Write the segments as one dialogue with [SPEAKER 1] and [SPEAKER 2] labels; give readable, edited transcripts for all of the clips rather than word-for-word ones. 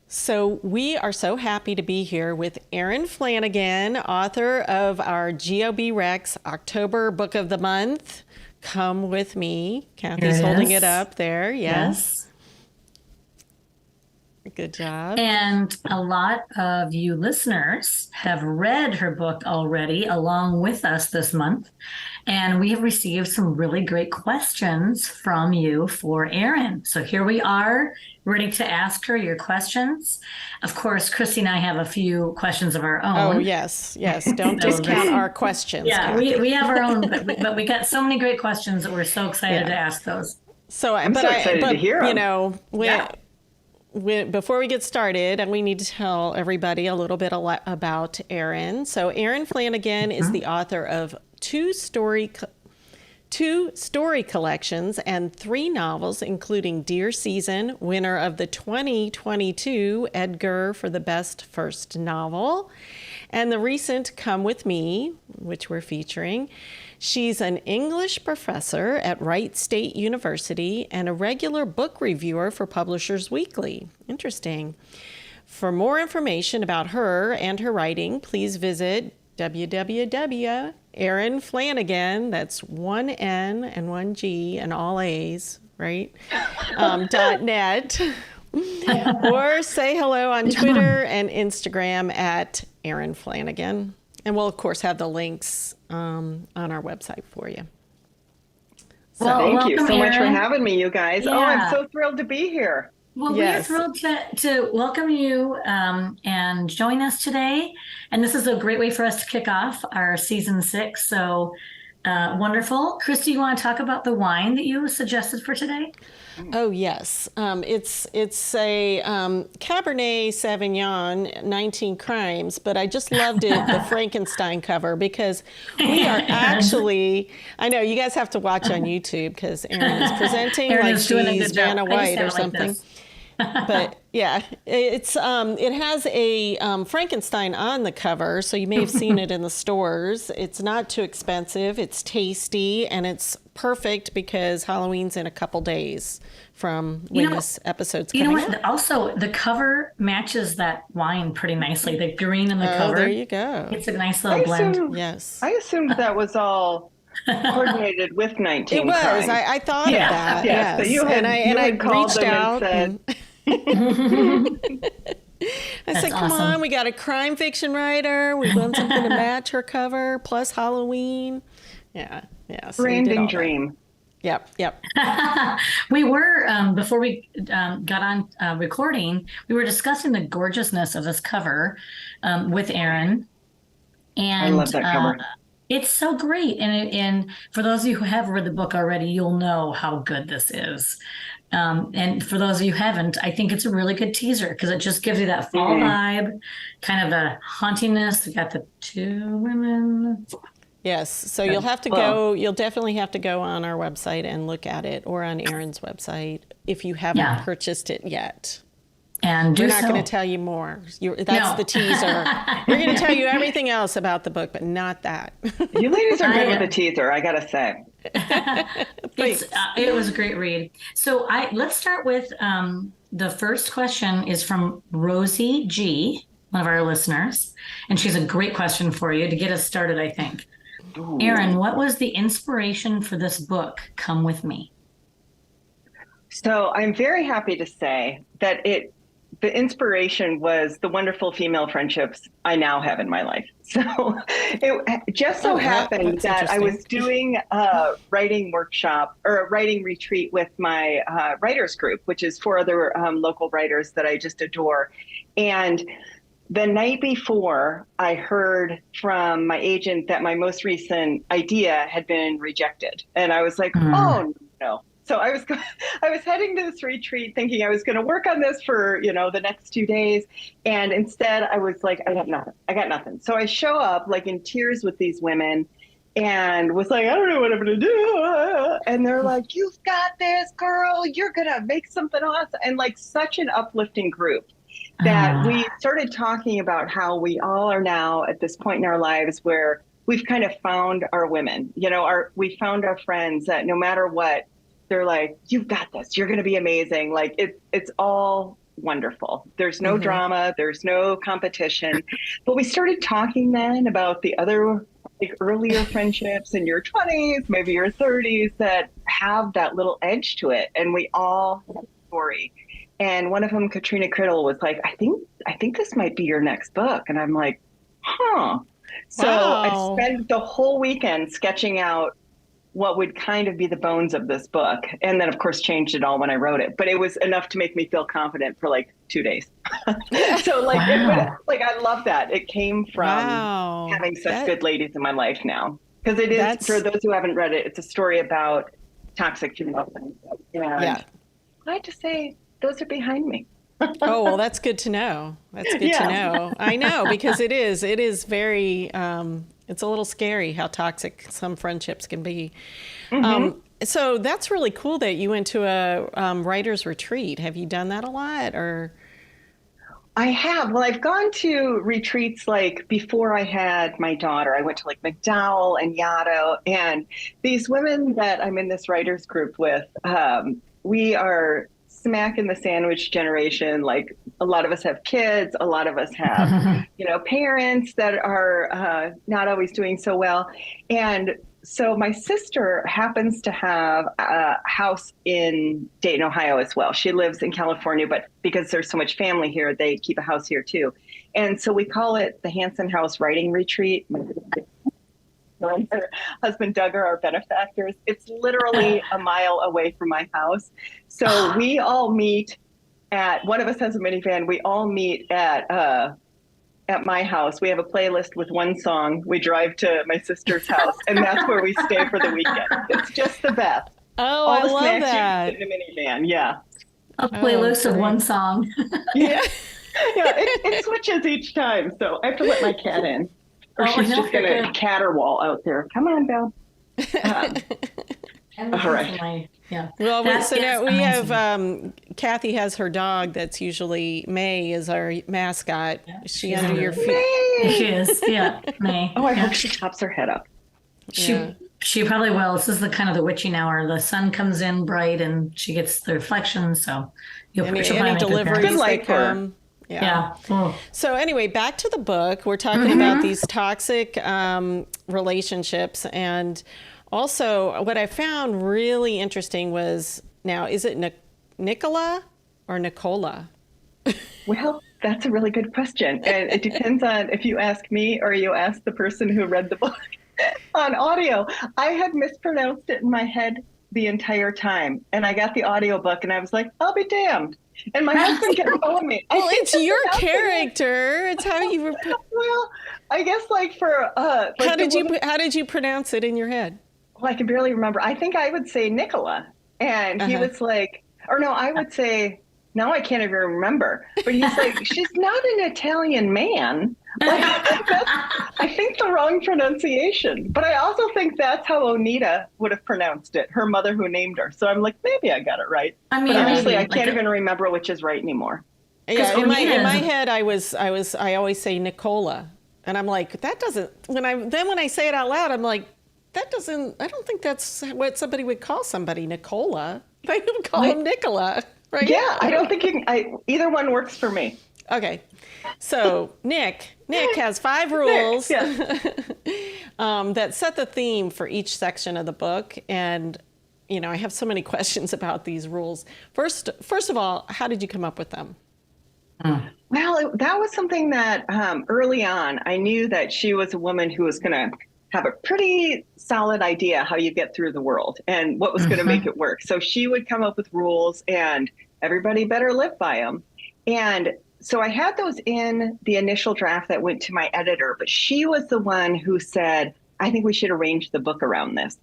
[SPEAKER 1] So we are so happy to be here with Erin Flanagan, author of our GOBRecs October Book of the Month. Come with me. Cathy's holding it up there. Yes. Good job.
[SPEAKER 2] And a lot of you listeners have read her book already along with us this month. And we have received some really great questions from you for Erin. So here we are, ready to ask her your questions. Of course, Christie and I have a few questions of our own.
[SPEAKER 1] Oh, yes. Don't discount our questions.
[SPEAKER 2] Yeah, we have our own, but we got so many great questions that we're so excited to ask those.
[SPEAKER 1] So
[SPEAKER 3] I'm so excited to hear them.
[SPEAKER 1] You know, before we get started, and we need to tell everybody a little bit about Erin. So Erin Flanagan is the author of two story collections and 3 novels, including Dear Season, winner of the 2022 Edgar for the best first novel, and the recent Come With Me, which we're featuring. She's an English professor at Wright State University and a regular book reviewer for Publishers Weekly. Interesting. For more information about her and her writing, please visit www.Erin Flanagan, that's 1 N and 1 G and all A's, right? .net. Or say hello on Twitter and Instagram at Erin Flanagan. And we'll, of course, have the links on our website for you.
[SPEAKER 3] So thank you so much for having me, you guys. Yeah. Oh, I'm so thrilled to be here.
[SPEAKER 2] Well, yes. We're thrilled to welcome you and join us today. And this is a great way for us to kick off our season 6. So wonderful. Christie, you want to talk about the wine that you suggested for today?
[SPEAKER 1] Oh, yes. It's a Cabernet Sauvignon, 19 Crimes, but I just loved it, the Frankenstein cover, because we are actually, I know you guys have to watch on YouTube because Erin is presenting like she's Vanna White or something. But yeah, it has a Frankenstein on the cover, so you may have seen it in the stores. It's not too expensive, it's tasty, and it's perfect because Halloween's in a couple days from when this episode's coming out.
[SPEAKER 2] Also, the cover matches that wine pretty nicely. The green in the cover.
[SPEAKER 1] There you go.
[SPEAKER 2] It's a nice little blend.
[SPEAKER 1] Yes.
[SPEAKER 3] I assumed that was all coordinated with 19
[SPEAKER 1] It was.
[SPEAKER 3] Crimes.
[SPEAKER 1] I thought of that.
[SPEAKER 3] Yes.
[SPEAKER 1] Yes.
[SPEAKER 3] So
[SPEAKER 1] I reached out.
[SPEAKER 3] And said,
[SPEAKER 1] I said, come on, we got a crime fiction writer. We want something to match her cover, plus Halloween. Yeah. So
[SPEAKER 3] branding dream.
[SPEAKER 1] Yep.
[SPEAKER 2] We were, before we got on recording, we were discussing the gorgeousness of this cover with Erin. And
[SPEAKER 3] I love that cover.
[SPEAKER 2] It's so great. And for those of you who have read the book already, you'll know how good this is. And for those of you who haven't, I think it's a really good teaser because it just gives you that fall vibe, kind of a hauntiness. We got the 2 women.
[SPEAKER 1] Yes. So you'll have to go. You'll definitely have to go on our website and look at it, or on Erin's website if you haven't purchased it yet.
[SPEAKER 2] And
[SPEAKER 1] we're not going to tell you more. That's the teaser. We're going to tell you everything else about the book, but not that.
[SPEAKER 3] You ladies are good with the teaser, I got to say.
[SPEAKER 2] It was a great read. So let's start with the first question is from Rosie G, one of our listeners. And she's a great question for you to get us started, I think. Ooh. Erin, what was the inspiration for this book, Come With Me?
[SPEAKER 3] So I'm very happy to say that the inspiration was the wonderful female friendships I now have in my life. So it just so happened that I was doing a writing workshop or a writing retreat with my writers group, which is 4 other local writers that I just adore. And the night before, I heard from my agent that my most recent idea had been rejected. And I was like, oh, no. So I was heading to this retreat thinking I was going to work on this for, the next 2 days. And instead I was like, I got nothing. So I show up like in tears with these women and was like, I don't know what I'm going to do. And they're like, you've got this, girl. You're going to make something awesome. And like such an uplifting group that we started talking about how we all are now at this point in our lives where we've kind of found our women, we found our friends that no matter what, they're like, you've got this. You're going to be amazing. Like it's all wonderful. There's no drama, there's no competition. But we started talking then about the other like earlier friendships in your 20s, maybe your 30s, that have that little edge to it. And we all have a story. And one of them, Katrina Criddle, was like, I think this might be your next book. And I'm like, huh. So I spent the whole weekend sketching out what would kind of be the bones of this book. And then, of course, changed it all when I wrote it. But it was enough to make me feel confident for like 2 days. So like, I love that. It came from having such good ladies in my life now. Because it is, for those who haven't read it, it's a story about toxic female friendships. And I have to say, those are behind me.
[SPEAKER 1] Oh, well, that's good to know. That's good to know. I know, because it is very, it's a little scary how toxic some friendships can be. So that's really cool that you went to a writer's retreat. Have you done that a lot, or?
[SPEAKER 3] I have. Well, I've gone to retreats like before I had my daughter. I went to like McDowell and Yaddo, and these women that I'm in this writers group with, we are smack in the sandwich generation. Like a lot of us have kids, a lot of us have, parents that are not always doing so well. And so my sister happens to have a house in Dayton, Ohio as well. She lives in California, but because there's so much family here, they keep a house here too. And so we call it the Hanson House Writing Retreat. And her husband Doug are our benefactors. It's literally a mile away from my house. So we all meet one of us has a minivan. We all meet at my house. We have a playlist with one song. We drive to my sister's house, and that's where we stay for the weekend. It's just the best.
[SPEAKER 1] Oh,
[SPEAKER 3] all the
[SPEAKER 1] I love that.
[SPEAKER 3] In a minivan, yeah.
[SPEAKER 2] A playlist of one song.
[SPEAKER 3] Yeah, it switches each time. So I have to let my cat in. Or she's just going to caterwaul out there. Come on, Belle. All right.
[SPEAKER 1] Well, we have Cathy has her dog that's usually May is our mascot. Is she under your feet?
[SPEAKER 3] May.
[SPEAKER 2] She is, May.
[SPEAKER 3] Oh, I hope she chops her head up.
[SPEAKER 2] She probably will. This is the kind of the witching hour. The sun comes in bright and she gets the reflection. So
[SPEAKER 1] she'll any deliveries
[SPEAKER 3] that come.
[SPEAKER 1] Yeah. So anyway, back to the book. We're talking about these toxic relationships. And also what I found really interesting was, now, is it Nicola or Nicola?
[SPEAKER 3] Well, that's a really good question. And it depends on if you ask me or you ask the person who read the book on audio. I had mispronounced it in my head the entire time. And I got the audiobook and I was like, I'll be damned. And my husband kept telling me.
[SPEAKER 1] Well, it's your character. It's how you.
[SPEAKER 3] Well, I guess for.
[SPEAKER 1] How did you pronounce it in your head?
[SPEAKER 3] Well, I can barely remember. I think I would say Nicola, and he was like, or no, I would say. Now I can't even remember. But he's like, she's not an Italian man. Like, I think the wrong pronunciation. But I also think that's how Onita would have pronounced it, her mother who named her. So I'm like, maybe I got it right. I mean, but honestly, I can't even remember which is right anymore.
[SPEAKER 1] Yeah, in my head, I always say Nicola, and I'm like, that doesn't. When I say it out loud, I'm like, that doesn't. I don't think that's what somebody would call somebody, Nicola. They would call him Nicola. Right?
[SPEAKER 3] Yeah, I don't think either one works for me.
[SPEAKER 1] Okay. So Nick has 5 rules that set the theme for each section of the book. And, I have so many questions about these rules. First of all, how did you come up with them?
[SPEAKER 3] Well, that was something that early on, I knew that she was a woman who was going to have a pretty solid idea how you get through the world and what was going to make it work. So she would come up with rules and everybody better live by them. And so I had those in the initial draft that went to my editor, but she was the one who said, I think we should arrange the book around this.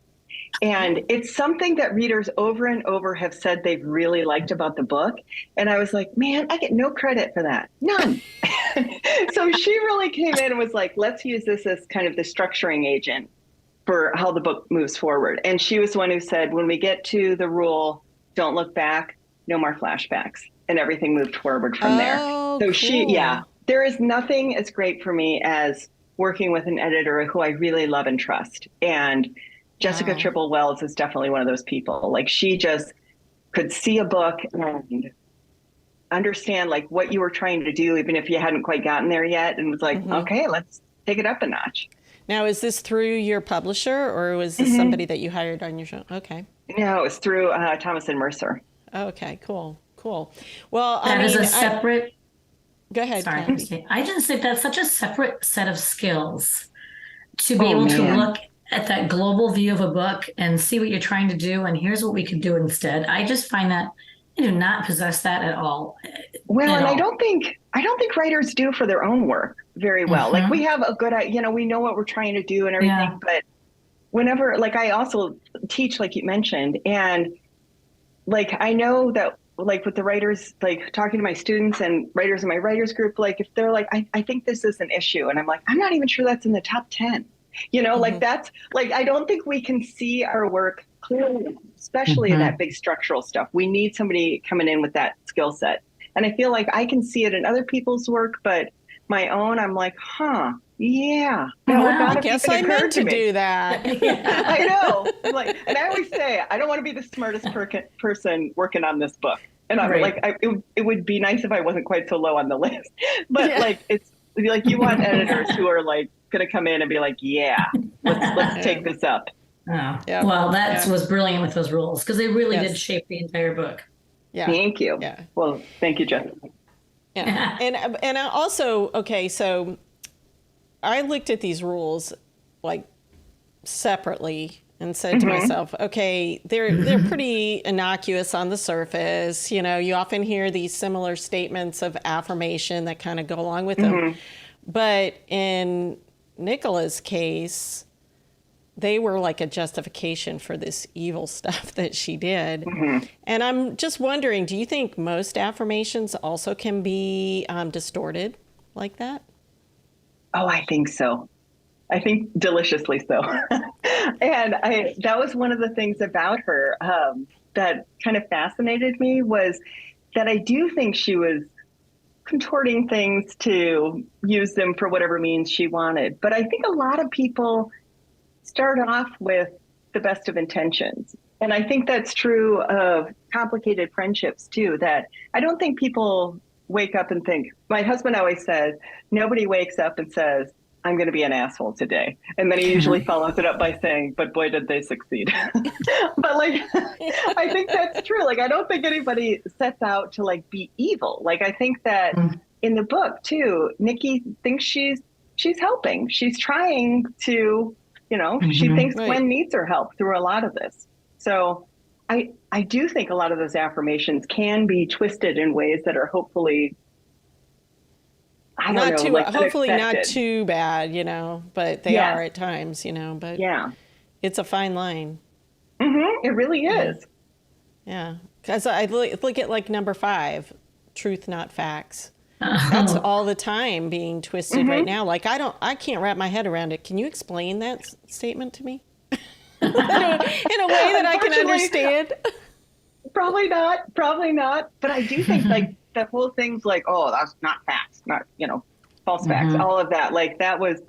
[SPEAKER 3] And it's something that readers over and over have said they've really liked about the book. And I was like, man, I get no credit for that. None. So she really came in and was like, let's use this as kind of the structuring agent for how the book moves forward. And she was the one who said, when we get to the rule, don't look back, no more flashbacks. And everything moved forward from there. So cool. There is nothing as great for me as working with an editor who I really love and trust. And Jessica Tribble Wells is definitely one of those people. Like, she just could see a book and understand like what you were trying to do, even if you hadn't quite gotten there yet, and was like, okay, let's take it up a notch.
[SPEAKER 1] Now, is this through your publisher, or was this somebody that you hired on your show? Okay.
[SPEAKER 3] No, it's through Thomas and Mercer.
[SPEAKER 1] Okay, cool. Well,
[SPEAKER 2] That is a separate.
[SPEAKER 1] Go ahead.
[SPEAKER 2] Sorry,
[SPEAKER 1] Cathy.
[SPEAKER 2] I just think that's such a separate set of skills to be able to look at that global view of a book and see what you're trying to do, and here's what we could do instead. I just find that I do not possess that at all.
[SPEAKER 3] Well, and I don't think writers do for their own work very well. Like we have a good, we know what we're trying to do and everything, but whenever, like I also teach, like you mentioned, and like I know that like with the writers, like talking to my students and writers in my writers group, like if they're like, I think this is an issue, and I'm like, I'm not even sure that's in the top 10. Like that's like, I don't think we can see our work clearly, especially in that big structural stuff. We need somebody coming in with that skill set. And I feel like I can see it in other people's work, but my own, I'm like, yeah.
[SPEAKER 1] I guess I meant to do that.
[SPEAKER 3] I know. I'm like, and I always say, I don't want to be the smartest person working on this book. And I'm like, it would be nice if I wasn't quite so low on the list. But like, it's like you want editors who are like going to come in and be like, yeah, let's take this up.
[SPEAKER 2] Oh. Yeah. Well, that was brilliant with those rules, because they really did shape the entire book.
[SPEAKER 1] Yeah.
[SPEAKER 3] Thank you.
[SPEAKER 1] Yeah.
[SPEAKER 3] Well, thank you, Jessica.
[SPEAKER 1] Yeah. And I also, okay, so I looked at these rules like separately and said to myself, okay, they're pretty innocuous on the surface. You often hear these similar statements of affirmation that kind of go along with them. But in Nicola's case, they were like a justification for this evil stuff that she did. And I'm just wondering, do you think most affirmations also can be distorted like that?
[SPEAKER 3] Oh, I think so. I think deliciously so. And that was one of the things about her that kind of fascinated me, was that I do think she was contorting things to use them for whatever means she wanted. But I think a lot of people start off with the best of intentions. And I think that's true of complicated friendships too, that I don't think people wake up and think, my husband always says, nobody wakes up and says, I'm going to be an asshole today. And then he usually follows it up by saying, but boy, did they succeed. But like, I think that's true. Like, I don't think anybody sets out to like be evil. Like, I think that in the book too, Nikki thinks she's helping. She's trying to, she thinks Gwen needs her help through a lot of this. So I do think a lot of those affirmations can be twisted in ways that are hopefully,
[SPEAKER 1] hopefully not too bad, but they are at times, but it's a fine line.
[SPEAKER 3] It really is.
[SPEAKER 1] Yeah. Because I look at like number 5, truth, not facts. That's all the time being twisted right now. Like, I can't wrap my head around it. Can you explain that statement to me? in a way that I can understand? Probably not. But I do think like the whole thing's like, oh, that's not facts, not, false facts, all of that. Like, that was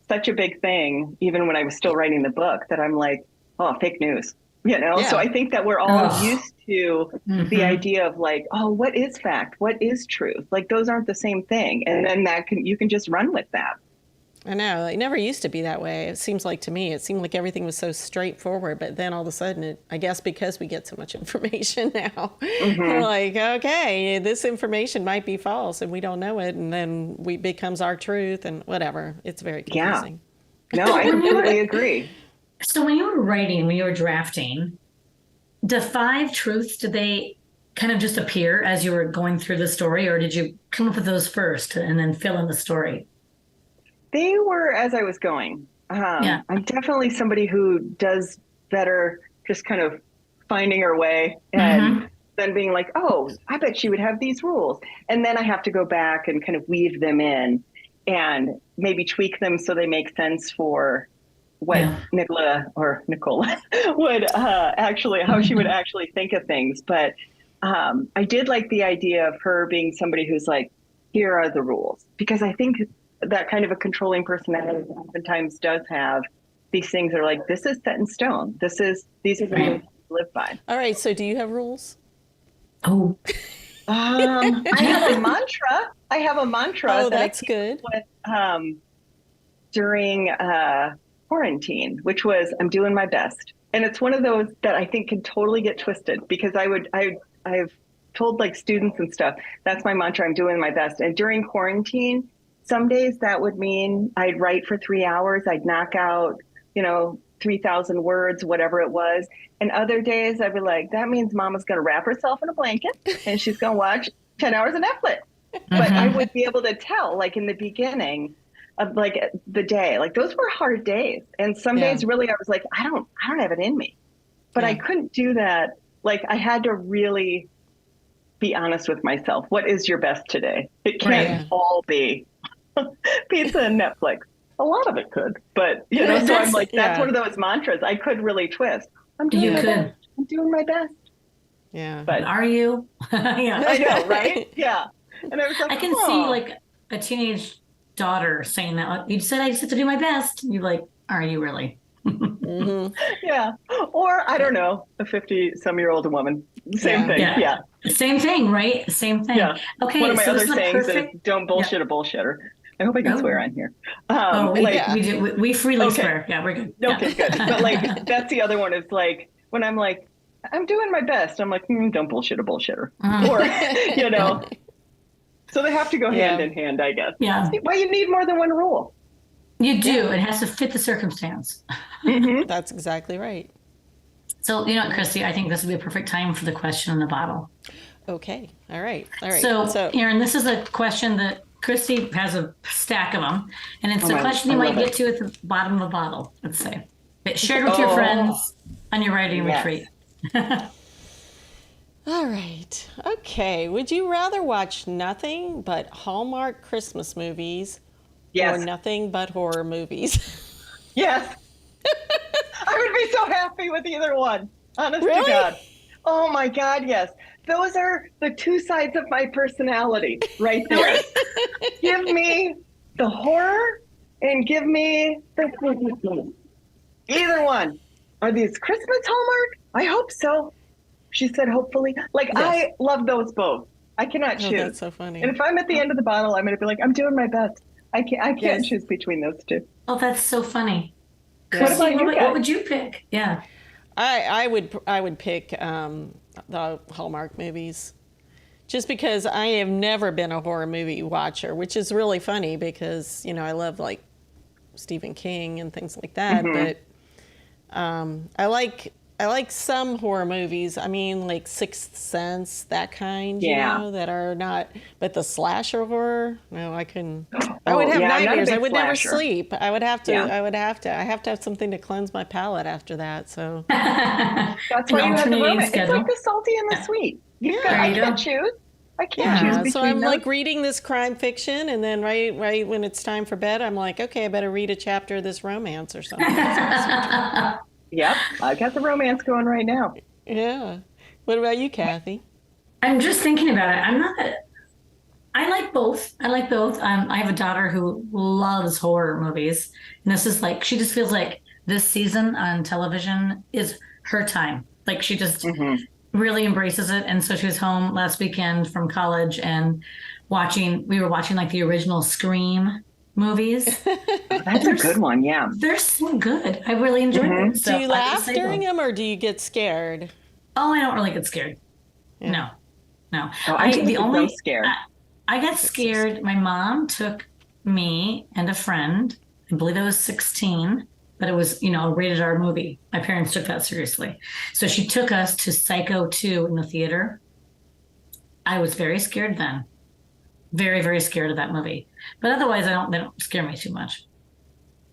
[SPEAKER 1] such a big thing, even when I was still writing the book, that I'm like, oh, fake news. So I think that we're all used to the idea of like, oh, what is fact? What is truth? Like, those aren't the same thing. And then you can just run with that. I know. It never used to be that way. It seems like to me, it seemed like everything was so straightforward. But then all of a sudden, I guess because we get so much information now, we're like, okay, this information might be false and we don't know it. And then it becomes our truth and whatever. It's very confusing. Yeah. No, I completely agree.
[SPEAKER 2] So when you were writing, when you were drafting, the 5 truths, did they kind of just appear as you were going through the story, or did you come up with those first and then fill in the story?
[SPEAKER 3] They were as I was going. I'm definitely somebody who does better just kind of finding her way and then being like, oh, I bet she would have these rules. And then I have to go back and kind of weave them in and maybe tweak them so they make sense for what Nicola would actually, how she would actually think of things. But I did like the idea of her being somebody who's like, here are the rules. Because I think that kind of a controlling personality oftentimes does have these things that are like, this is set in stone. These are the rules to live by. All right. So do you have rules?
[SPEAKER 2] Oh,
[SPEAKER 3] I have a mantra.
[SPEAKER 1] Oh,
[SPEAKER 3] that I
[SPEAKER 1] that's
[SPEAKER 3] came
[SPEAKER 1] good.
[SPEAKER 3] up with during quarantine, which was I'm doing my best. And it's one of those that I think can totally get twisted because I've told like students and stuff, that's my mantra, I'm doing my best. And during quarantine, some days that would mean I'd write for 3 hours, I'd knock out, 3,000 words, whatever it was. And other days I'd be like, that means mama's going to wrap herself in a blanket and she's going to watch 10 hours of Netflix. But I would be able to tell, like in the beginning of like the day, like those were hard days. And some days really, I was like, I don't have it in me, but I couldn't do that. Like I had to really be honest with myself. What is your best today? It can't all be pizza and Netflix. A lot of it could, but so I'm like, that's one of those mantras I could really twist. I'm doing my best. I'm doing my best.
[SPEAKER 1] Yeah.
[SPEAKER 2] But are you?
[SPEAKER 3] Yeah. I know, right? Yeah. And I was like,
[SPEAKER 2] I can see like a teenage daughter saying that. Like, you said I just have to do my best. And you're like, are you really?
[SPEAKER 3] Yeah. Or I don't know, a 50-some-year-old woman. Same thing. Yeah.
[SPEAKER 2] Same thing, right? Same thing. Yeah. Okay.
[SPEAKER 3] One of my other sayings is don't bullshit a bullshitter. I hope I can swear on here.
[SPEAKER 2] We freely swear. Yeah, we're good.
[SPEAKER 3] Okay, good. But like, that's the other one is like, when I'm like, I'm doing my best. I'm like, don't bullshit a bullshitter. Or, so they have to go hand in hand, I guess.
[SPEAKER 2] Yeah.
[SPEAKER 3] Well, you need more than one rule.
[SPEAKER 2] You do. Yeah. It has to fit the circumstance.
[SPEAKER 1] That's exactly right.
[SPEAKER 2] So, you know what, Christie, I think this would be a perfect time for the question in the bottle.
[SPEAKER 1] Okay. All right.
[SPEAKER 2] So, Erin, this is a question that Christie has a stack of them, and it's a question you might get to at the bottom of the bottle, let's say. Share it with your friends on your writing retreat.
[SPEAKER 1] All right. Okay. Would you rather watch nothing but Hallmark Christmas movies or nothing but horror movies?
[SPEAKER 3] Yes. I would be so happy with either one. Honest to God. Oh my God, yes. Those are the two sides of my personality right there. Give me the horror and give me the Christmas. Either one. Are these Christmas Hallmark? I hope so. She said, hopefully. Like, I love those both. I cannot choose.
[SPEAKER 1] That's so funny.
[SPEAKER 3] And if I'm at the end of the bottle, I'm going to be like, I'm doing my best. I can't choose between those two.
[SPEAKER 2] Oh, that's so funny.
[SPEAKER 3] What about you guys?
[SPEAKER 2] What would you pick? Yeah.
[SPEAKER 1] I would pick the Hallmark movies, just because I have never been a horror movie watcher, which is really funny because I love like Stephen King and things like that. But I like some horror movies. I mean, like Sixth Sense, that kind, that are not. But the slasher horror, no, I couldn't. I would have nightmares. I would never sleep. I would have to. I have to have something to cleanse my palate after that. So
[SPEAKER 3] that's why you have the romance. It's like the salty and the sweet. I can't choose. I can't choose between
[SPEAKER 1] so I'm
[SPEAKER 3] those.
[SPEAKER 1] like reading this crime fiction, and then right when it's time for bed, I'm like, okay, I better read a chapter of this romance or something.
[SPEAKER 3] Yep, I got the romance going right now.
[SPEAKER 1] Yeah. What about you, Cathy?
[SPEAKER 2] I'm just thinking about it. I like both. I have a daughter who loves horror movies. And this is like, she just feels like this season on television is her time. Like she just really embraces it. And so she was home last weekend from college and we were watching like the original Scream movies.
[SPEAKER 3] That's a good one, yeah.
[SPEAKER 2] They're so good. I really enjoyed them. So
[SPEAKER 1] do you laugh during them or do you get scared?
[SPEAKER 2] Oh, I don't really get scared. Yeah. No.
[SPEAKER 3] Oh, I'm scared.
[SPEAKER 2] I got scared. My mom took me and a friend. I believe I was 16, but it was, a rated R movie. My parents took that seriously. So she took us to Psycho 2 in the theater. I was very scared then. Very, very scared of that movie. But otherwise, they don't scare me too much.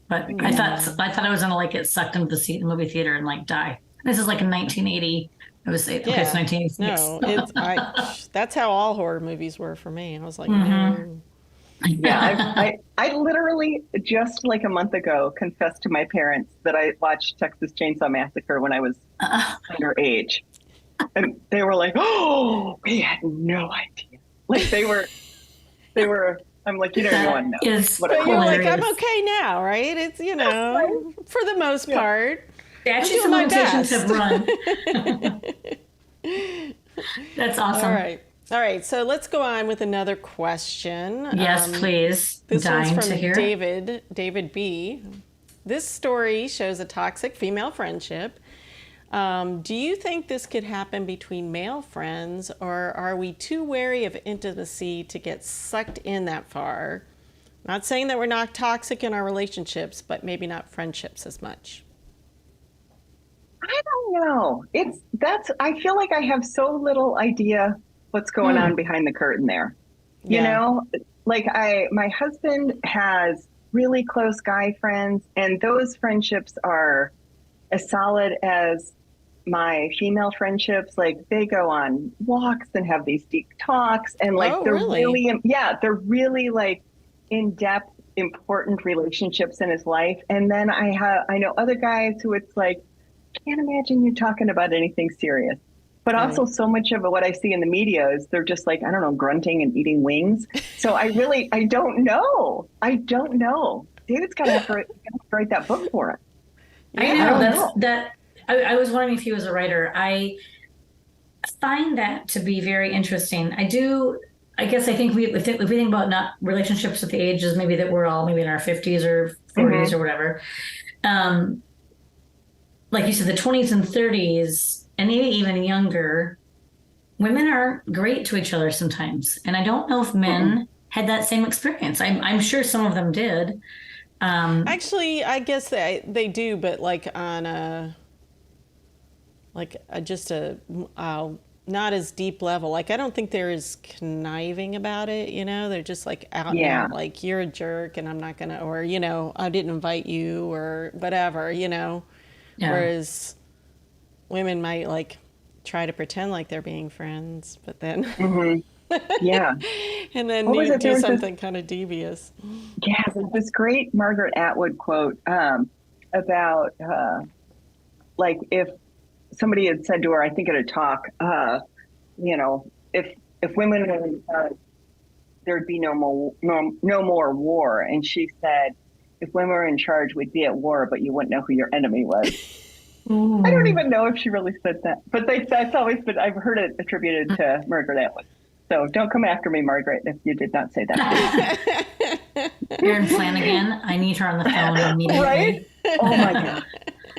[SPEAKER 2] But I thought I was going to like get sucked into the movie theater and like die. This is like in 1980. I was saying, okay, it's 1986.
[SPEAKER 1] No, that's how all horror movies were for me. I was like, no.
[SPEAKER 3] Yeah, I literally just like a month ago confessed to my parents that I watched Texas Chainsaw Massacre when I was underage. And they were like, oh, we had no idea. Like they were, I'm like, no one knows.
[SPEAKER 1] But you're like, I'm okay now, right? It's, for the most part.
[SPEAKER 2] Actually, some limitations have run. That's awesome.
[SPEAKER 1] All right. All right, so let's go on with another question.
[SPEAKER 2] Yes, please.
[SPEAKER 1] This
[SPEAKER 2] Dying
[SPEAKER 1] one's
[SPEAKER 2] to
[SPEAKER 1] from
[SPEAKER 2] hear.
[SPEAKER 1] David B. This story shows a toxic female friendship. Do you think this could happen between male friends, or are we too wary of intimacy to get sucked in that far? Not saying that we're not toxic in our relationships, but maybe not friendships as much.
[SPEAKER 3] I don't know. I feel like I have so little idea what's going on behind the curtain there. You
[SPEAKER 1] Yeah.
[SPEAKER 3] know, like my husband has really close guy friends, and those friendships are as solid as my female friendships. Like they go on walks and have these deep talks, and like
[SPEAKER 1] Oh,
[SPEAKER 3] they're
[SPEAKER 1] really?
[SPEAKER 3] they're really like in-depth, important relationships in his life. And then I know other guys who it's like, can't imagine you talking about anything serious. But also so much of what I see in the media is they're just like, I don't know, grunting and eating wings. So I don't know. I don't know. David's got to write that book for us.
[SPEAKER 2] I know I was wondering if he was a writer. I find that to be very interesting. I think if we think about not relationships at the ages maybe that we're all maybe in our 50s or 40s or whatever. Like you said, the 20s and 30s, and maybe even younger, women are great to each other sometimes. And I don't know if men had that same experience. I'm sure some of them did.
[SPEAKER 1] Actually, I guess they do, but like on not as deep level. Like I don't think they're as conniving about it. You know, they're just like out and out, like you're a jerk, and I'm not gonna, or you know, I didn't invite you, or whatever. You know, whereas women might like try to pretend like they're being friends, but then and then you do something kind of devious.
[SPEAKER 3] Yeah, there's this great Margaret Atwood quote about like if somebody had said to her, I think at a talk, you know, if women were in charge, there'd be no more war. And she said, if women were in charge, we'd be at war, but you wouldn't know who your enemy was. I don't even know if she really said that, but that's always been, I've heard it attributed to Margaret Atwood. So don't come after me, Margaret, if you did not say that.
[SPEAKER 2] Erin Flanagan, I need her on the phone immediately.
[SPEAKER 3] Right? Oh my God.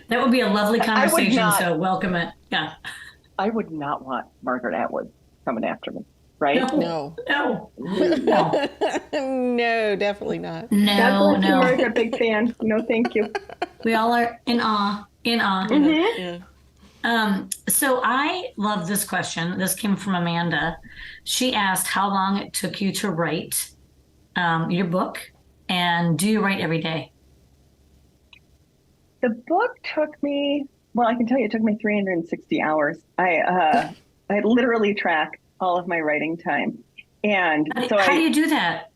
[SPEAKER 2] That would be a lovely conversation, so welcome it. Yeah.
[SPEAKER 3] I would not want Margaret Atwood coming after me, right?
[SPEAKER 1] No, definitely not.
[SPEAKER 3] No. Margaret, big fan. No, thank you.
[SPEAKER 2] We all are in awe. So I love this question. This came from Amanda. She asked how long it took you to write your book, and do you write every day?
[SPEAKER 3] The book took me, well, I can tell you it took me 360 hours. I literally track all of my writing time. And
[SPEAKER 2] how do you do that?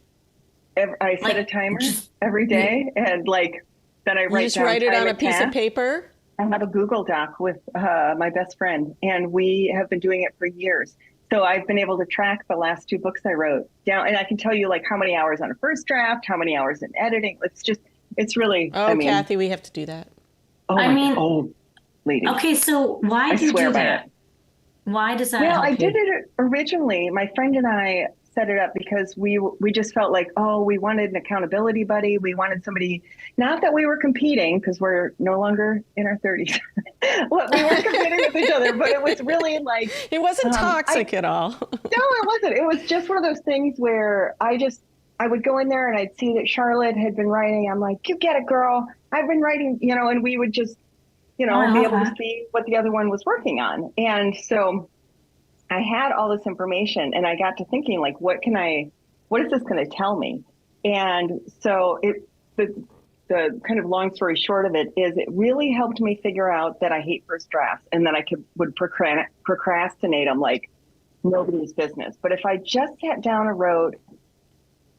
[SPEAKER 3] I set a timer every day, and like then I write.
[SPEAKER 1] You just write it on a piece of paper?
[SPEAKER 3] I have a Google Doc with my best friend, and we have been doing it for years. So I've been able to track the last 2 books I wrote down, and I can tell you like how many hours on a first draft, how many hours in editing. It's really.
[SPEAKER 1] Oh, Cathy, we have to do that.
[SPEAKER 3] Oh, lady.
[SPEAKER 2] Okay, so why do you do that? Why does that help you?
[SPEAKER 3] Well, I did it originally. My friend and I set it up because we just felt like, we wanted an accountability buddy. We wanted somebody, not that we were competing because we're no longer in our 30s. Well, we weren't competing with each other, but it was really like.
[SPEAKER 1] It wasn't toxic at all.
[SPEAKER 3] No, it wasn't. It was just one of those things where I would go in there and I'd see that Charlotte had been writing. I'm like, you get it, girl. I've been writing, and we would just, be able to see what the other one was working on. And so I had all this information, and I got to thinking, like, what is this going to tell me? And so the kind of long story short of it is it really helped me figure out that I hate first drafts, and that I would procrastinate them like nobody's business. But if I just sat down and wrote,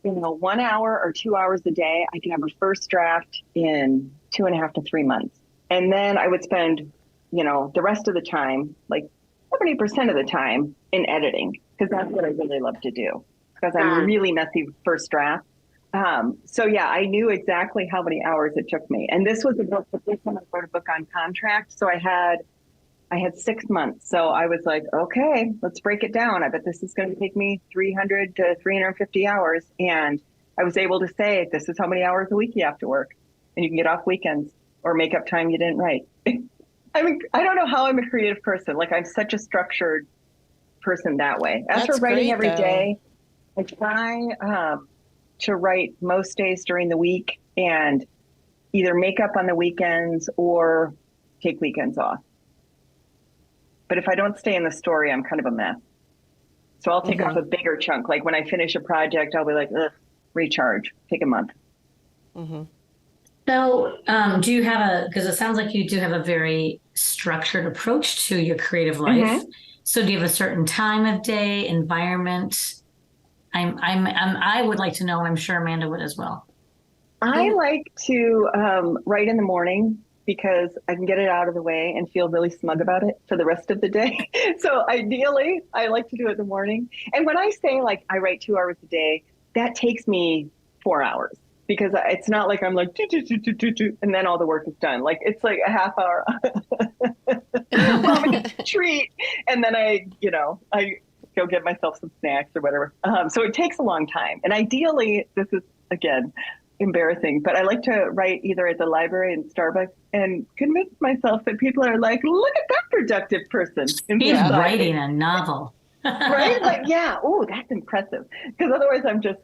[SPEAKER 3] 1 hour or 2 hours a day, I can have a first draft in 2.5 to 3 months. And then I would spend, the rest of the time, like 70% of the time in editing, because that's what I really love to do, because I'm really messy first draft. So yeah, I knew exactly how many hours it took me. And this was a book, but this one I wrote a book on contract. So I had I had 6 months. So I was like, okay, let's break it down. I bet this is going to take me 300 to 350 hours. And I was able to say, this is how many hours a week you have to work. And you can get off weekends or make up time you didn't write. I mean, I don't know how I'm a creative person. Like, I'm such a structured person that way. As for writing every day, I try to write most days during the week and either make up on the weekends or take weekends off. But if I don't stay in the story, I'm kind of a mess. So I'll take off a bigger chunk. Like when I finish a project, I'll be like, ugh, recharge, take a month.
[SPEAKER 2] Mm-hmm. So do you have because it sounds like you do have a very structured approach to your creative life. Mm-hmm. So do you have a certain time of day, environment? I would like to know, and I'm sure Amanda would as well.
[SPEAKER 3] I like to write in the morning because I can get it out of the way and feel really smug about it for the rest of the day. So ideally, I like to do it in the morning. And when I say like I write 2 hours a day, that takes me 4 hours because it's not like I'm like, and then all the work is done. Like it's like a half hour treat. And then I go get myself some snacks or whatever. So it takes a long time. And ideally, this is, again, embarrassing, but I like to write either at the library in Starbucks and convince myself that people are like, look at that productive person.
[SPEAKER 2] He's writing a novel.
[SPEAKER 3] Right? Like, yeah. Oh, that's impressive. Because otherwise I'm just,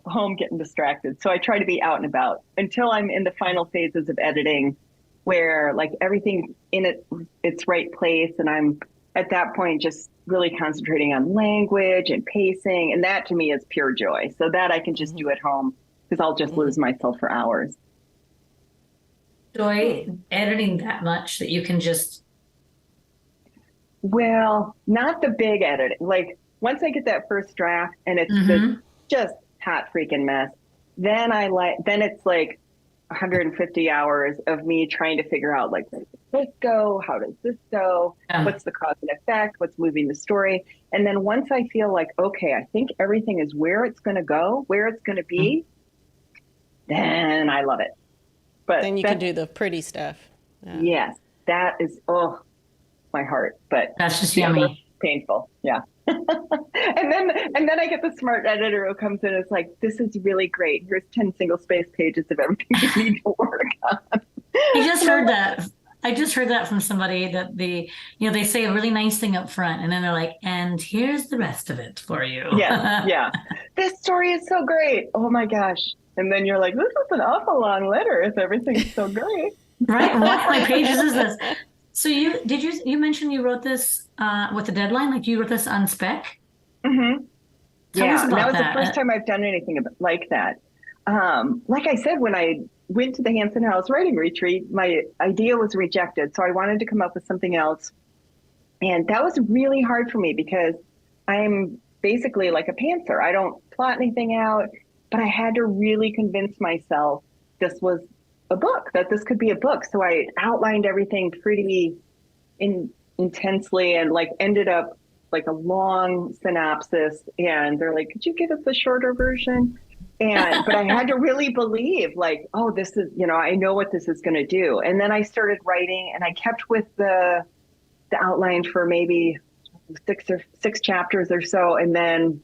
[SPEAKER 3] home getting distracted. So I try to be out and about until I'm in the final phases of editing where like everything's in its right place. And I'm at that point just really concentrating on language and pacing. And that to me is pure joy. So that I can just do at home because I'll just lose myself for hours.
[SPEAKER 2] Joy editing that much that you can just...
[SPEAKER 3] Well, not the big editing. Like once I get that first draft and it's just hot freaking mess, then it's like 150 hours of me trying to figure out like, where does this go? How does this go? What's the cause and effect? What's moving the story? And then once I feel like, okay, I think everything is where it's going to go, where it's going to be, then I love it. But
[SPEAKER 1] then you can do the pretty stuff.
[SPEAKER 3] Yeah. Yes, that is, my heart. But
[SPEAKER 2] that's just yummy.
[SPEAKER 3] Painful. Yeah. and then I get the smart editor who comes in and is like, this is really great. Here's 10 single space pages of everything you need to work on.
[SPEAKER 2] I just heard that. I just heard that from somebody that they say a really nice thing up front and then they're like, and here's the rest of it for you.
[SPEAKER 3] Yeah. This story is so great. Oh my gosh. And then you're like, this is an awful long letter if everything's so great.
[SPEAKER 2] Right. What my pages is this? So you mentioned you wrote this with a deadline? Like you wrote this on spec?
[SPEAKER 3] Mm-hmm. Tell us about that was the first time I've done anything like that. Like I said, when I went to the Hanson House writing retreat, my idea was rejected. So I wanted to come up with something else. And that was really hard for me because I'm basically like a pantser. I don't plot anything out, but I had to really convince myself this was a book, that this could be a book. So I outlined everything pretty intensely and like ended up like a long synopsis. And they're like, could you give us a shorter version? But I had to really believe like, oh, this is, I know what this is going to do. And then I started writing and I kept with the outline for maybe six chapters or so. And then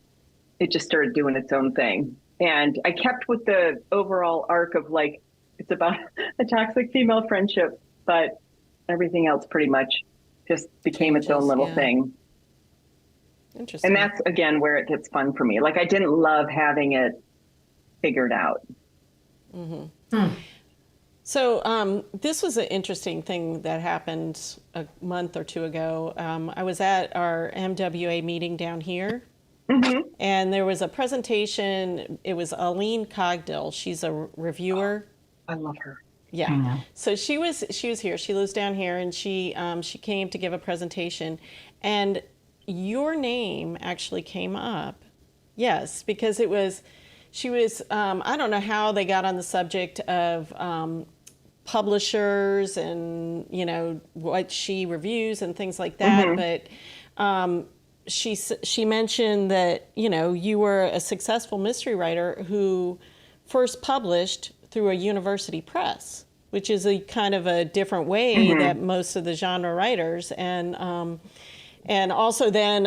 [SPEAKER 3] it just started doing its own thing. And I kept with the overall arc of like, it's about a toxic female friendship, but everything else pretty much just became its own little thing.
[SPEAKER 1] Interesting.
[SPEAKER 3] And that's, again, where it gets fun for me. Like, I didn't love having it figured out.
[SPEAKER 1] Mm-hmm. So this was an interesting thing that happened a month or two ago. I was at our MWA meeting down here. Mm-hmm. And there was a presentation. It was Aline Cogdill. She's a reviewer.
[SPEAKER 3] I love her.
[SPEAKER 1] Yeah. So she was here. She lives down here, and she came to give a presentation, and your name actually came up. Yes, because she was. I don't know how they got on the subject of publishers and what she reviews and things like that, but. She mentioned that you were a successful mystery writer who first published through a university press. which is a kind of a different way that most of the genre writers, and also then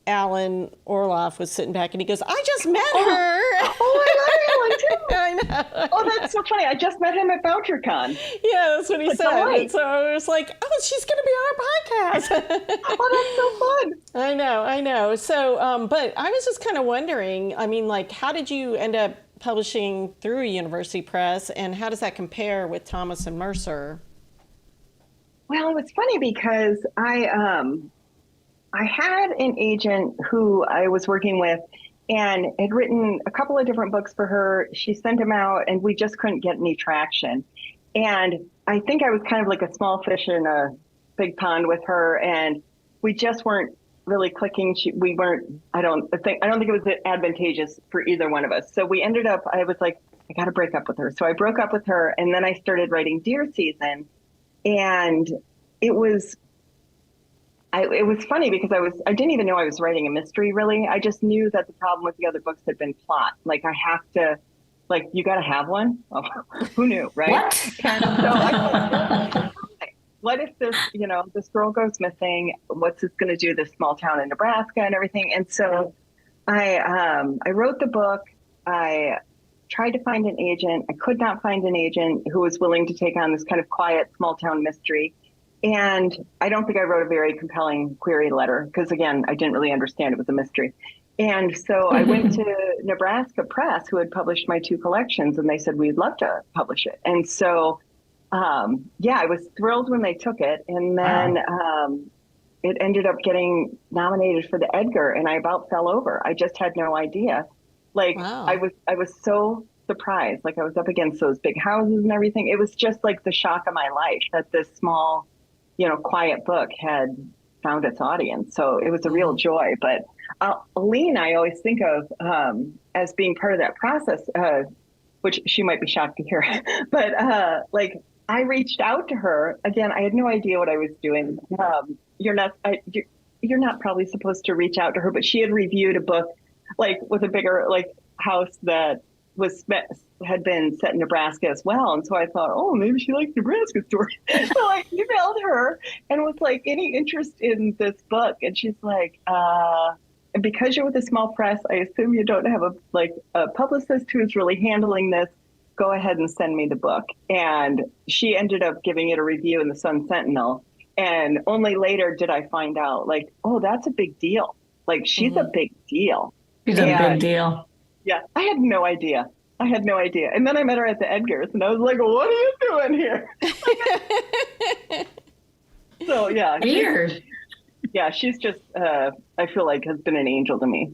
[SPEAKER 1] Alan Orloff was sitting back and he goes, I just met her.
[SPEAKER 3] Oh, I love Alan too.
[SPEAKER 1] I know.
[SPEAKER 3] Oh, that's so funny. I just met him at VoucherCon.
[SPEAKER 1] Yeah, that's what he said.
[SPEAKER 3] Right.
[SPEAKER 1] And so I was like, oh, she's going to be on our podcast.
[SPEAKER 3] Oh, that's so fun.
[SPEAKER 1] I know. So, but I was just kind of wondering, I mean, like, how did you end up publishing through a university press, and how does that compare with Thomas and Mercer?
[SPEAKER 3] Well, it was funny because I had an agent who I was working with and had written a couple of different books for her. She sent them out and we just couldn't get any traction. And I think I was kind of like a small fish in a big pond with her, and we just weren't really clicking. I don't think it was advantageous for either one of us. So we ended up, I was like, I got to break up with her. So I broke up with her, and then I started writing Deer Season. And it was funny because I didn't even know I was writing a mystery, really. I just knew that the problem with the other books had been plot. Like, I have to, like, you got to have one? Oh, who knew, right?
[SPEAKER 2] What?
[SPEAKER 3] And so I thought, what if this girl goes missing? What's this going to do, this small town in Nebraska and everything? And so I wrote the book. I tried to find an agent. I could not find an agent who was willing to take on this kind of quiet small town mystery. And I don't think I wrote a very compelling query letter because, again, I didn't really understand it was a mystery. And so I went to Nebraska Press, who had published my 2 collections, and they said, we'd love to publish it. And so, I was thrilled when they took it. And then it ended up getting nominated for the Edgar, and I about fell over. I just had no idea. Like, wow. I was so surprised. Like, I was up against those big houses and everything. It was just like the shock of my life that this small, quiet book had found its audience. So it was a real joy. But Aline, I always think of as being part of that process, which she might be shocked to hear. But I reached out to her. Again, I had no idea what I was doing. You're not probably supposed to reach out to her, but she had reviewed a book like with a bigger house that had been set in Nebraska as well. And so I thought, oh, maybe she likes Nebraska stories. So I emailed her and was like, any interest in this book? And she's like, because you're with a small press, I assume you don't have a publicist who's really handling this. Go ahead and send me the book. And she ended up giving it a review in the Sun Sentinel. And only later did I find out, oh, that's a big deal. Like, she's a big deal.
[SPEAKER 2] She's a big deal.
[SPEAKER 3] Yeah, I had no idea. And then I met her at the Edgars, and I was like, what are you doing here? So, yeah.
[SPEAKER 2] Weird.
[SPEAKER 3] She's just, I feel like, has been an angel to me.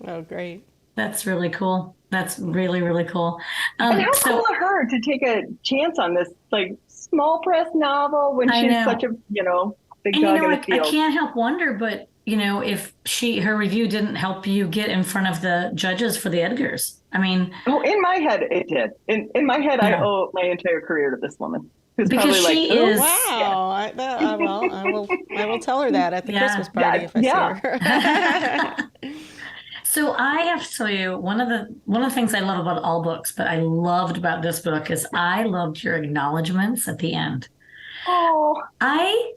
[SPEAKER 1] Oh, great.
[SPEAKER 2] That's really cool. That's really, really cool.
[SPEAKER 3] And how cool of her to take a chance on this, small press novel when she's such a, big dog in the field.
[SPEAKER 2] I can't help wonder, but if her review didn't help you get in front of the judges for the Edgars. I mean,
[SPEAKER 3] in my head it did. In my head, I owe my entire career to this woman. Who's
[SPEAKER 2] because
[SPEAKER 3] probably
[SPEAKER 2] she is.
[SPEAKER 1] Wow! I will tell her that at the Christmas party if I see her.
[SPEAKER 2] So I have to tell you, one of the things I love about all books, but I loved about this book is I loved your acknowledgements at the end.
[SPEAKER 3] Oh,
[SPEAKER 2] I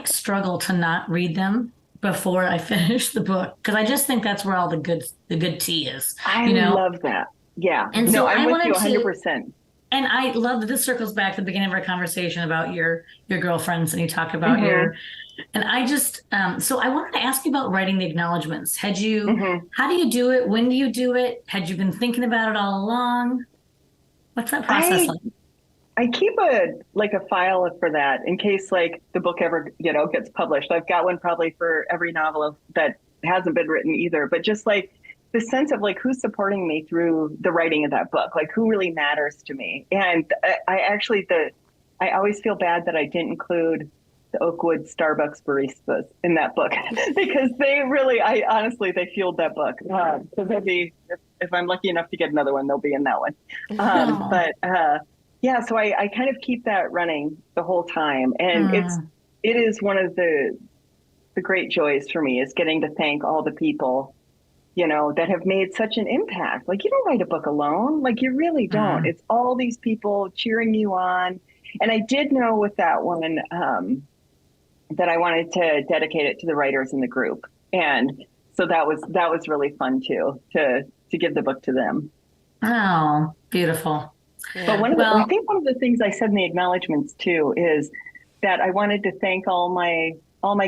[SPEAKER 2] struggle to not read them before I finish the book because I just think that's where all the good tea is.
[SPEAKER 3] I love that. Yeah.
[SPEAKER 2] And so
[SPEAKER 3] I'm with you
[SPEAKER 2] 100%. And I love that this circles back to the beginning of our conversation about your girlfriends, and you talk about and I just, so I wanted to ask you about writing the acknowledgements. How do you do it? When do you do it? Had you been thinking about it all along? What's that process like?
[SPEAKER 3] I keep a file for that in case the book ever, gets published. I've got one probably for every novel that hasn't been written either, but just the sense of who's supporting me through the writing of that book, who really matters to me. And I always feel bad that I didn't include the Oakwood Starbucks baristas in that book because they really, honestly, they fueled that book. So they'll be, if I'm lucky enough to get another one, they'll be in that one. So I kind of keep that running the whole time. And it is one of the great joys for me is getting to thank all the people, that have made such an impact. Like, you don't write a book alone. Like, you really don't. It's all these people cheering you on. And I did know with that one that I wanted to dedicate it to the writers in the group. And so that was really fun too, to give the book to them.
[SPEAKER 2] Oh, beautiful.
[SPEAKER 3] Yeah. But I think one of the things I said in the acknowledgements too is that I wanted to thank all my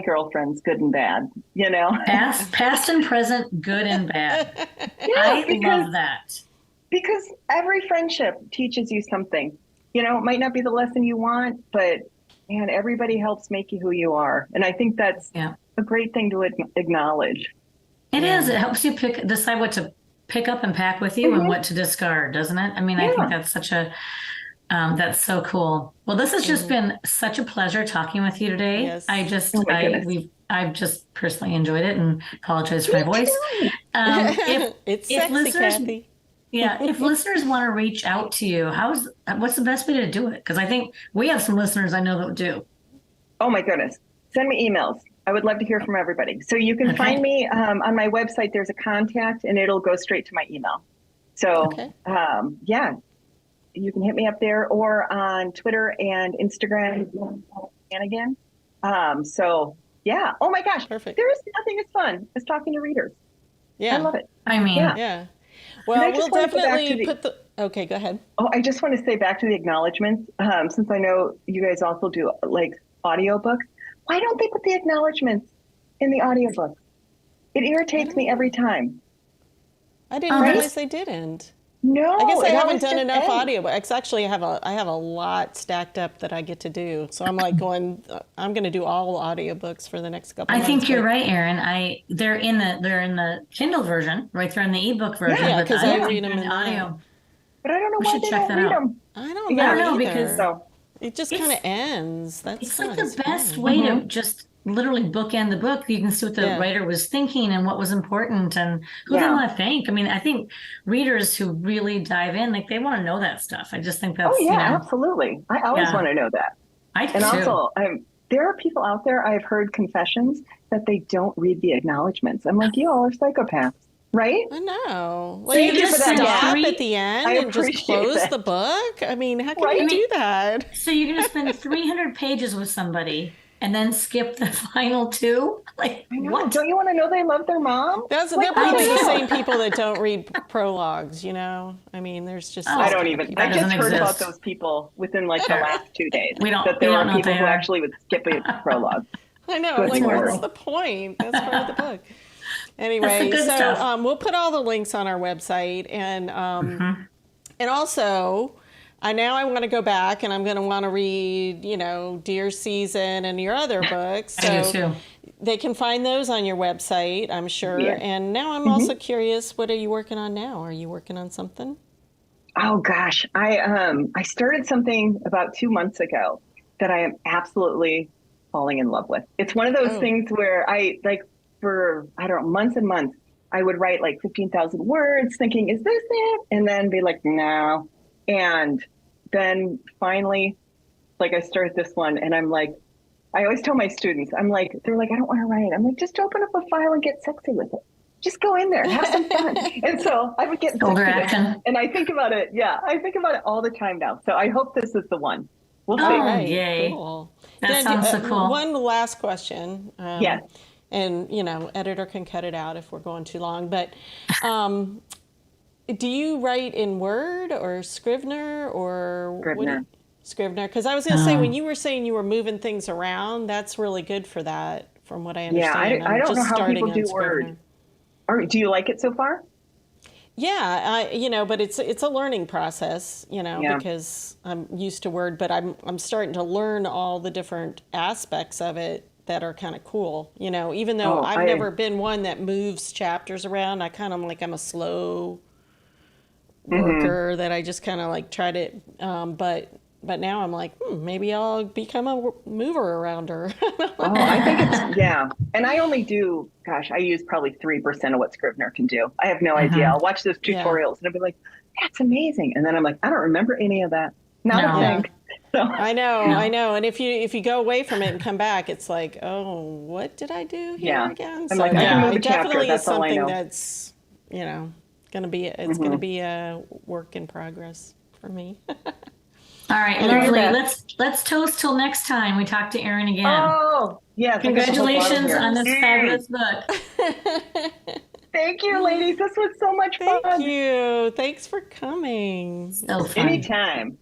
[SPEAKER 3] girlfriends, good and bad,
[SPEAKER 2] Past and present, good and bad.
[SPEAKER 3] Yeah,
[SPEAKER 2] I love that.
[SPEAKER 3] Because every friendship teaches you something. It might not be the lesson you want, but man, everybody helps make you who you are. And I think that's a great thing to acknowledge.
[SPEAKER 2] It is. It helps you decide what to pick up and pack with you and what to discard, doesn't it? I mean, I think that's that's so cool. Well, this has just been such a pleasure talking with you today.
[SPEAKER 1] Yes.
[SPEAKER 2] I've just personally enjoyed it, and apologize for my voice.
[SPEAKER 1] It's sexy, Cathy.
[SPEAKER 2] Yeah, if listeners want to reach out to you, what's the best way to do it? Because I think we have some listeners I know that do.
[SPEAKER 3] Oh my goodness. Send me emails. I would love to hear from everybody. So you can find me on my website. There's a contact and it'll go straight to my email. So you can hit me up there or on Twitter and Instagram and again. Oh my gosh.
[SPEAKER 1] Perfect.
[SPEAKER 3] There is nothing as fun as talking to readers.
[SPEAKER 1] Yeah.
[SPEAKER 3] I love it.
[SPEAKER 2] I mean,
[SPEAKER 1] yeah. Well, we'll definitely okay, go ahead.
[SPEAKER 3] Oh, I just want to say back to the acknowledgements, since I know you guys also do like audiobooks. Why don't they put the acknowledgements in the audiobook? It irritates me every time.
[SPEAKER 1] I didn't realize they didn't.
[SPEAKER 3] No,
[SPEAKER 1] I guess I haven't done enough audiobooks. Actually, I have a lot stacked up that I get to do. So I'm like I'm going to do all audiobooks for the next couple of months.
[SPEAKER 2] I think you're right, Erin. They're in the Kindle version, right? They're in the ebook version.
[SPEAKER 1] Yeah, because I read them in
[SPEAKER 2] audio.
[SPEAKER 3] But I don't know why they don't read them.
[SPEAKER 1] I don't know
[SPEAKER 2] because
[SPEAKER 1] it just kind of ends.
[SPEAKER 2] It's like the best way to just literally bookend the book. You can see what the writer was thinking and what was important and who they want to thank. I mean, I think readers who really dive in, like, they want to know that stuff. I just think that's
[SPEAKER 3] absolutely. I always want to know that.
[SPEAKER 2] I do too.
[SPEAKER 3] Also, there are people out there, I've heard confessions that they don't read the acknowledgements. I'm like, you all are psychopaths. Right?
[SPEAKER 1] I know. Well, you just stop at the end and just close the book. I mean, how can you do that?
[SPEAKER 2] So you're going to spend 300 pages with somebody and then skip the final two? Like, what?
[SPEAKER 3] Don't you want to know they love their mom?
[SPEAKER 1] They're probably the same people that don't read prologues, I mean, there's just...
[SPEAKER 3] I don't even... I just heard about those people within like the last 2 days. That there are people who actually would skip a prologue.
[SPEAKER 1] I know. I'm like, what's the point? That's part of the book. Anyway, so we'll put all the links on our website, and also, I want to go back, and I'm going to want to read, Dear Season and your other books. So
[SPEAKER 2] I do too.
[SPEAKER 1] They can find those on your website, I'm sure. Yeah. And now I'm also curious, what are you working on now? Are you working on something?
[SPEAKER 3] Oh gosh, I started something about 2 months ago that I am absolutely falling in love with. It's one of those things where for, I don't know, months and months, I would write like 15,000 words thinking, is this it? And then be like, no. And then finally, like, I started this one and I'm like, I always tell my students, they're like, I don't want to write. I'm like, just open up a file and get sexy with it. Just go in there, have some fun. And so I would get sexy with it. And I think about it. Yeah, I think about it all the time now. So I hope this is the one. We'll see.
[SPEAKER 2] Oh, yay. Cool. That sounds so cool.
[SPEAKER 1] One last question.
[SPEAKER 3] Yes.
[SPEAKER 1] And, editor can cut it out if we're going too long. But do you write in Word or Scrivener or...
[SPEAKER 3] Scrivener.
[SPEAKER 1] Scrivener. Because I was going to say, when you were saying you were moving things around, that's really good for that, from what I understand.
[SPEAKER 3] Yeah, I don't know how people do Word. Do you like it so far?
[SPEAKER 1] Yeah, but it's a learning process, because I'm used to Word, but I'm starting to learn all the different aspects of it that are kind of cool, even though I've never been one that moves chapters around. I kind of I'm a slow worker that I just kind of like try to, but now I'm like, maybe I'll become a mover arounder.
[SPEAKER 3] I think it's, and I only do, I use probably 3% of what Scrivener can do. I have no idea. I'll watch those tutorials and I'll be like, that's amazing. And then I'm like, I don't remember any of that. Not a thing. So,
[SPEAKER 1] I know. And if you go away from it and come back, it's like, oh, what did I do here again?
[SPEAKER 3] I'm
[SPEAKER 1] so
[SPEAKER 3] like, I can move a
[SPEAKER 1] it
[SPEAKER 3] chapter.
[SPEAKER 1] definitely
[SPEAKER 3] That's
[SPEAKER 1] is
[SPEAKER 3] all I
[SPEAKER 1] something
[SPEAKER 3] know.
[SPEAKER 1] you know, it's going to be a work in progress for me.
[SPEAKER 2] All right, lovely. Let's toast till next time we talk to Erin again.
[SPEAKER 3] Oh, yes.
[SPEAKER 2] Congratulations on this fabulous book.
[SPEAKER 3] Thank you, ladies. This was so much fun.
[SPEAKER 1] Thank you. Thanks for coming.
[SPEAKER 2] So fun.
[SPEAKER 3] Anytime.